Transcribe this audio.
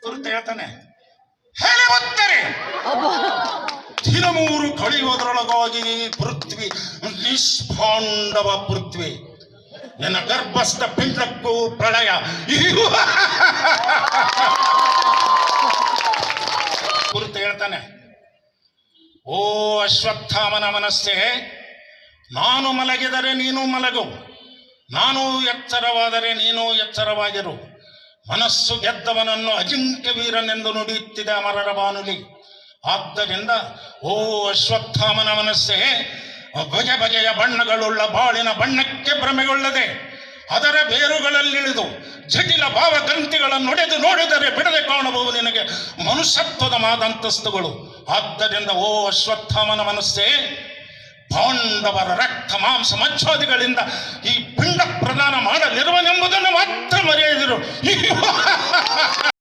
ಕುರಿತು ಹೇಳ್ತಾನೆ, ಹೇಳಿ ಬತ್ತರೆ ದಿನಮೂರು ಕಳೆಯುವುದರೊಳಗಾಗಿ ಪೃಥ್ವಿ ನಿಷ್ಪಾಂಡವ ಪೃಥ್ವಿ ನಿನ್ನ ಗರ್ಭಸ್ಥ ಪಿಂಡಕ್ಕೂ ಪ್ರಳಯ. ಕುರಿತು ಹೇಳ್ತಾನೆ, ಓ ಅಶ್ವತ್ಥಾಮನ ಮನಸ್ಸೇ, ನಾನು ಮಲಗಿದರೆ ನೀನು ಮಲಗು, ನಾನು ಎಚ್ಚರವಾದರೆ ನೀನು ಎಚ್ಚರವಾಗಿರು. ಮನಸ್ಸು ಗೆದ್ದವನನ್ನು ಅಜಿಂಕ್ಯ ವೀರನೆಂದು ನುಡಿಯುತ್ತಿದೆ ಅಮರರ ಬಾನುಲಿ. ಆದ್ದರಿಂದ ಓ ಅಶ್ವತ್ಥಾಮನ ಮನಸ್ಸೇ, ಬಗೆ ಬಗೆಯ ಬಣ್ಣಗಳುಳ್ಳ ಬಾಳಿನ ಬಣ್ಣಕ್ಕೆ ಭ್ರಮೆಗೊಳ್ಳದೆ ಅದರ ಬೇರುಗಳಲ್ಲಿಳಿದು ಜಟಿಲ ಭಾವಗ್ರಂಥಿಗಳನ್ನು ಒಡೆದು ನೋಡಿದರೆ ಬಿಡದೆ ಕಾಣಬಹುದು ನಿನಗೆ ಮನುಷ್ಯತ್ವದ ಮಾದಂತಸ್ತುಗಳು. ಆದ್ದರಿಂದ ಓ ಅಶ್ವತ್ಥಾಮನ ಮನಸ್ಸೇ, ಪಾಂಡವರ ರಕ್ತ ಮಾಂಸ ಮಚ್ಛಾದಿಗಳಿಂದ ಈ ಪಿಂಡ ಪ್ರದಾನ ಮಾಡಲಿರುವನೆಂಬುದನ್ನು ಮಾತ್ರ ಮರೆಯದಿರು.